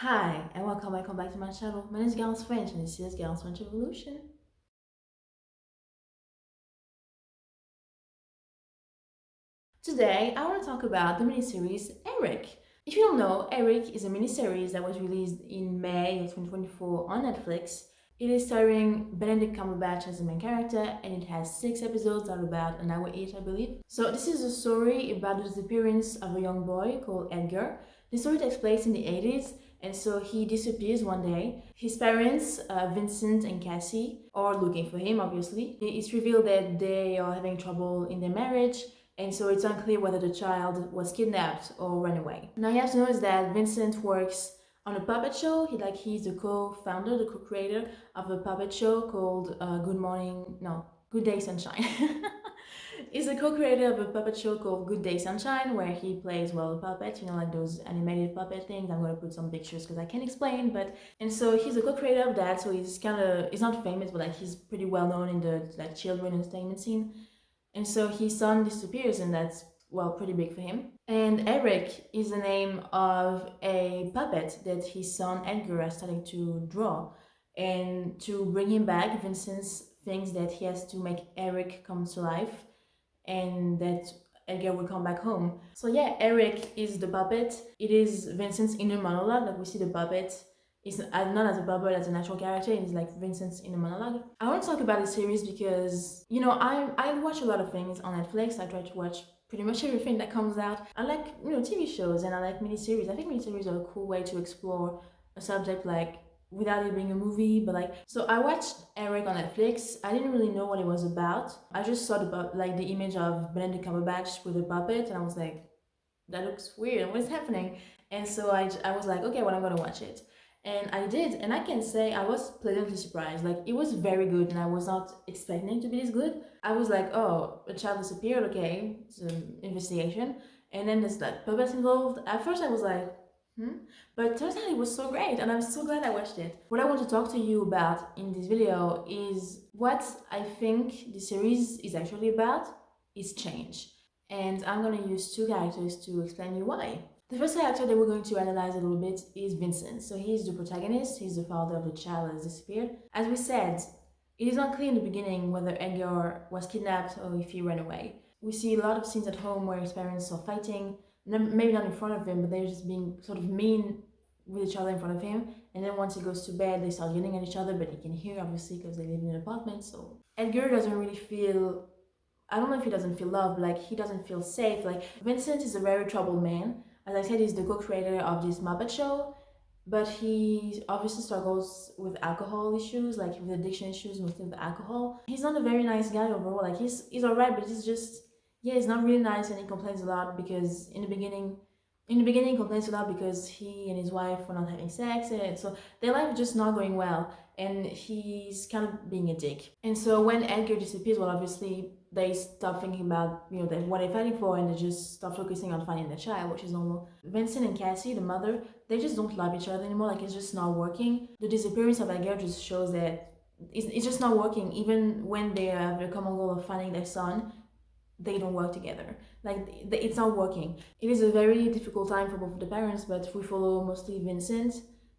Hi, and welcome back to my channel. My name is Garance French, and this is Garance French Evolution. Today, I want to talk about the miniseries Eric. If you don't know, Eric is a miniseries that was released in May of 2024 on Netflix. It is starring Benedict Cumberbatch as the main character, and it has 6 episodes that are about an hour each, I believe. So this is a story about the disappearance of a young boy called Edgar. The story takes place in the 80s, and so he disappears one day. His parents, Vincent and Cassie, are looking for him, obviously. It's revealed that they are having trouble in their marriage, and so it's unclear whether the child was kidnapped or ran away. Now you have to know is that Vincent works on a puppet show. He's the co-founder, the co-creator of a puppet show called Good Day Sunshine. He's a co-creator of a puppet show called Good Day Sunshine, where he plays, well, a puppet, like those animated puppet things. I'm gonna put some pictures because I can't explain, and so he's a co-creator of that, so he's not famous, but he's pretty well known in the children entertainment scene. And so his son disappears, and that's, well, pretty big for him. And Eric is the name of a puppet that his son Edgar has started to draw. And to bring him back, Vincent thinks that he has to make Eric come to life and that Edgar will come back home. So yeah, Eric is the puppet. It is Vincent's inner monologue. Like we see the puppet is not as a puppet, as a natural character. It's like Vincent's inner monologue. I want to talk about this series because I watch a lot of things on Netflix. I try to watch pretty much everything that comes out. I like TV shows and I like miniseries. I think miniseries are a cool way to explore a subject like without it being a movie, but so I watched Eric on Netflix. I didn't really know what it was about. I just saw the image of Benedict Cumberbatch with a puppet, and I was like, that looks weird. What's happening? And so I was like, okay, well, I'm gonna watch it, and I did, and I can say I was pleasantly surprised. Like it was very good, and I was not expecting it to be this good. I was like, oh, a child disappeared. Okay, it's an investigation, and then there's like puppets involved. At first, I was like, but it turns out it was so great, and I'm so glad I watched it. What I want to talk to you about in this video is what I think the series is actually about is change. And I'm going to use 2 characters to explain you why. The first character that we're going to analyze a little bit is Vincent. So he's the protagonist, he's the father of the child that has disappeared. As we said, it is not clear in the beginning whether Edgar was kidnapped or if he ran away. We see a lot of scenes at home where his parents are fighting, maybe not in front of him, but they're just being sort of mean with each other in front of him. And then once he goes to bed, they start yelling at each other, but he can hear, obviously, because they live in an apartment. So Edgar doesn't really feel, I don't know if he doesn't feel loved, but he doesn't feel safe. Vincent is a very troubled man. As I said, he's the co-creator of this Muppet show, but he obviously struggles with alcohol issues, with addiction issues, mostly with alcohol. He's not a very nice guy overall. He's alright, but he's just, yeah, he's not really nice, and he complains a lot because in the beginning he complains a lot because he and his wife were not having sex, and so their life is just not going well, and he's kind of being a dick. And so when Edgar disappears, well, obviously they stop thinking about what they're fighting for, and they just start focusing on finding their child, which is normal. Vincent and Cassie, the mother, they just don't love each other anymore. It's just not working. The disappearance of Edgar just shows that it's just not working. Even when they have the common goal of finding their son, they don't work together. It's not working. It is a very difficult time for both of the parents, but we follow mostly Vincent,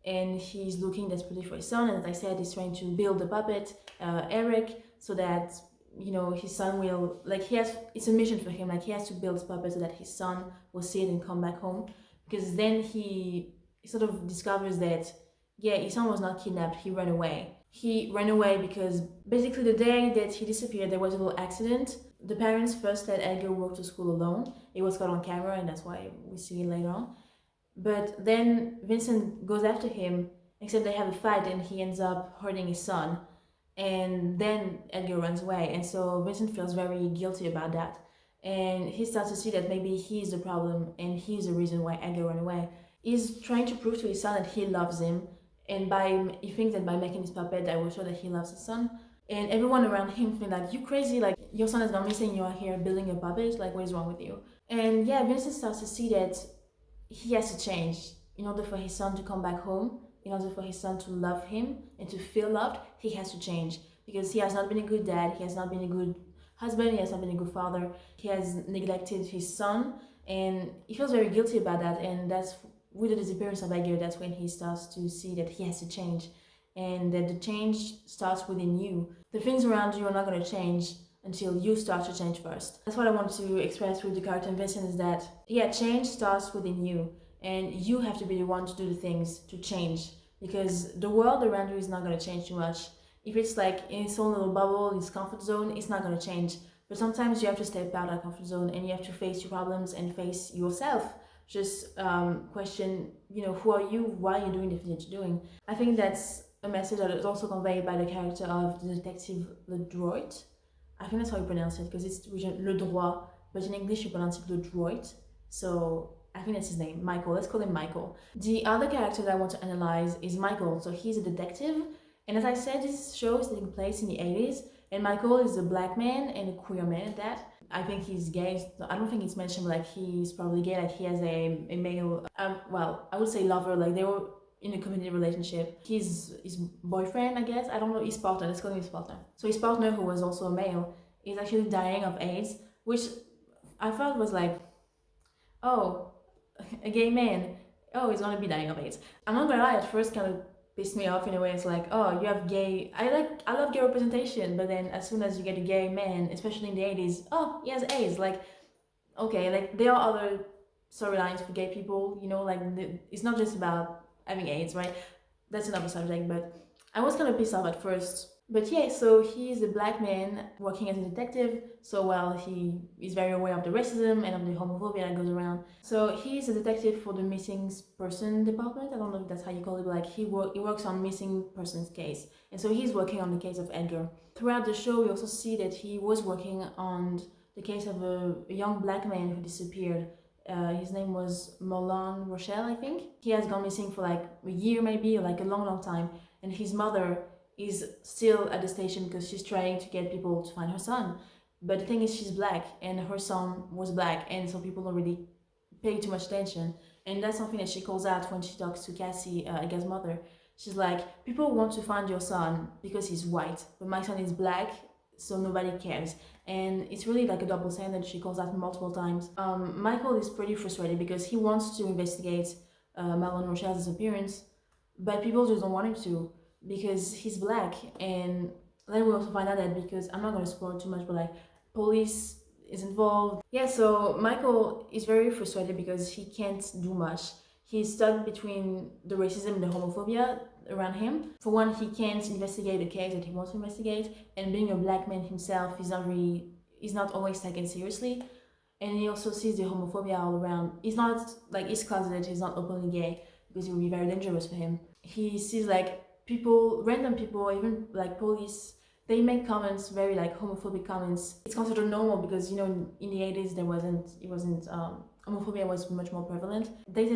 and he's looking desperately for his son. And as I said, he's trying to build a puppet, Eric, so that his son will, it's a mission for him. He has to build this puppet so that his son will see it and come back home, because then he sort of discovers that, yeah, his son was not kidnapped, he ran away. He ran away because basically the day that he disappeared, there was a little accident. The parents first let Edgar walk to school alone. It was caught on camera, and that's why we see it later on. But then Vincent goes after him, except they have a fight, and he ends up hurting his son. And then Edgar runs away, and so Vincent feels very guilty about that. And he starts to see that maybe he's the problem, and he's the reason why Edgar ran away. He's trying to prove to his son that he loves him, and he thinks that by making this puppet, that will show that he loves his son. And everyone around him think like, you crazy, your son is not missing, you are here building a puppet, what is wrong with you? And yeah, Vincent starts to see that he has to change in order for his son to come back home, in order for his son to love him and to feel loved. He has to change because he has not been a good dad, he has not been a good husband, he has not been a good father, he has neglected his son, and he feels very guilty about that. And that's with the disappearance of Edgar, that's when he starts to see that he has to change, and that the change starts within you. The things around you are not going to change until you start to change first. That's what I want to express with the character Vincent, is that, yeah, change starts within you, and you have to be the one to do the things to change, because the world around you is not going to change too much. If it's like in its own little bubble, in its comfort zone, it's not going to change. But sometimes you have to step out of that comfort zone, and you have to face your problems and face yourself. Just question, who are you? Why are you doing the things that you're doing? I think that's a message that is also conveyed by the character of the detective Ledroit. I think that's how you pronounce it, because it's Le Droit, but in English you pronounce it Ledroit. So I think that's his name, Michael. Let's call him Michael. The other character that I want to analyze is Michael. So he's a detective, and as I said, this show is taking place in the 80s, and Michael is a black man and a queer man at that. I think he's gay. I don't think it's mentioned, but like he's probably gay. Like he has a male, well, I would say lover. Like they were in a committed relationship. His boyfriend, I guess, I don't know, his partner. Let's call him his partner. So his partner, who was also a male, is actually dying of AIDS, which I thought was like, oh, a gay man. Oh, he's gonna be dying of AIDS. I'm not gonna lie. At first, kind of pissed me off in a way. It's like, oh, you have gay. I love gay representation, but then as soon as you get a gay man, especially in the 80s, oh, he has AIDS. Like, okay, like there are other storylines for gay people. Like it's not just about having AIDS, right? That's another subject. But I was kind of pissed off at first. But yeah, so he's a black man working as a detective. So he is very aware of the racism and of the homophobia that goes around. So he's a detective for the missing person department. I don't know if that's how you call it, but like he works on missing persons case. And so he's working on the case of Edgar. Throughout the show, we also see that he was working on the case of a young black man who disappeared. His name was Marlon Rochelle, I think. He has gone missing for like a year, maybe, or like a long, long time. And his mother is still at the station because she's trying to get people to find her son. But the thing is, she's black, and her son was black, and so people don't really pay too much attention. And that's something that she calls out when she talks to Cassie, Edgar's mother. She's like, people want to find your son because he's white, but my son is black, so nobody cares. And it's really like a double standard. She calls out multiple times. Michael is pretty frustrated because he wants to investigate Marlon Rochelle's disappearance, but people just don't want him to, because he's black. And then we also find out that, because I'm not going to spoil too much, but like police is involved. Yeah, so Michael is very frustrated because he can't do much. He's stuck between the racism and the homophobia around him. For one, he can't investigate the case that he wants to investigate, and being a black man himself, he's not always taken seriously. And he also sees the homophobia all around. He's not like, he's closeted, he's not openly gay, because it would be very dangerous for him. He sees like random people, even like police, they make comments, very like homophobic comments. It's considered normal because in the 80s homophobia was much more prevalent. They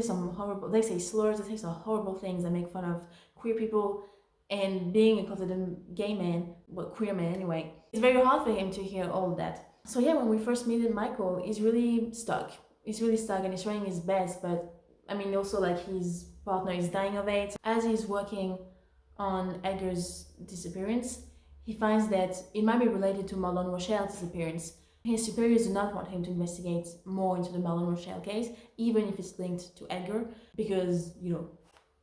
say slurs, they say some horrible things that make fun of queer people. And being a closeted gay man, queer man anyway, it's very hard for him to hear all of that. So yeah, when we first meet Michael, he's really stuck. And he's trying his best, but I mean, also like his partner is dying of AIDS. As he's working on Edgar's disappearance, he finds that it might be related to Marlon Rochelle's disappearance. His superiors do not want him to investigate more into the Marlon Rochelle case, even if it's linked to Edgar, because,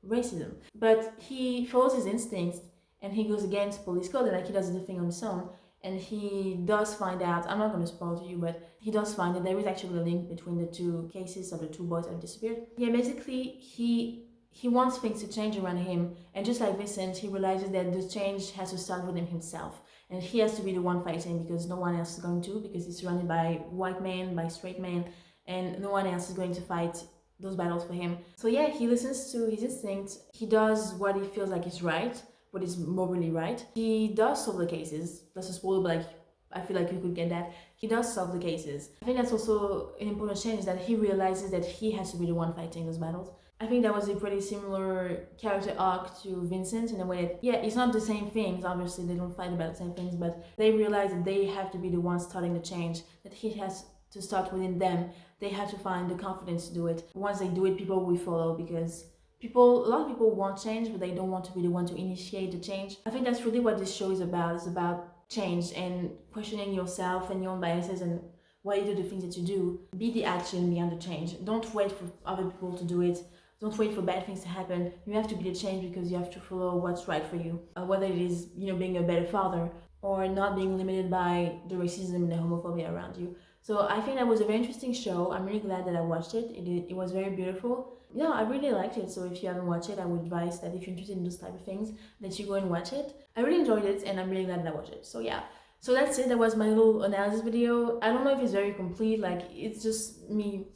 racism. But he follows his instincts, and he goes against police code, and like he does the thing on his own. And he does find out, I'm not going to spoil to you, but he does find that there is actually a link between the two cases of the two boys that have disappeared. Yeah, basically, he wants things to change around him, and just like Vincent, he realizes that the change has to start with him himself, and he has to be the one fighting, because no one else is going to, because he's surrounded by white men, by straight men, and no one else is going to fight those battles for him. So yeah, he listens to his instincts, he does what he feels like is right, what is morally right. He does solve the cases. That's a spoiler, but like, I feel like you could get that. He does solve the cases. I think that's also an important change, that he realizes that he has to be the one fighting those battles. I think that was a pretty similar character arc to Vincent, in a way that, yeah, it's not the same things, obviously, they don't fight about the same things, but they realize that they have to be the ones starting the change, that he has to start within them. They have to find the confidence to do it. Once they do it, people will follow, because a lot of people want change, but they don't want to be the one to initiate the change. I think that's really what this show is about. It's about change and questioning yourself and your own biases, and why you do the things that you do. Be the action behind the change. Don't wait for other people to do it. Don't wait for bad things to happen. You have to be the change because you have to follow what's right for you. Whether it is, being a better father or not being limited by the racism and the homophobia around you. So I think that was a very interesting show. I'm really glad that I watched it. It was very beautiful. Yeah, I really liked it. So if you haven't watched it, I would advise that if you're interested in those type of things, that you go and watch it. I really enjoyed it, and I'm really glad that I watched it. So yeah. So that's it. That was my little analysis video. I don't know if it's very complete. Like, it's just me,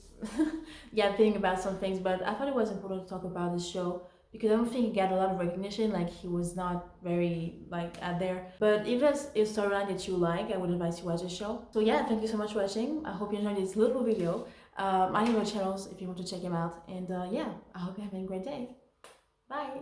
yapping about some things. But I thought it was important to talk about this show because I don't think he got a lot of recognition. Like, he was not very out there. But if that's a storyline that you like, I would advise you watch the show. So yeah, thank you so much for watching. I hope you enjoyed this little video. I have other channels if you want to check them out. And yeah, I hope you're having a great day. Bye.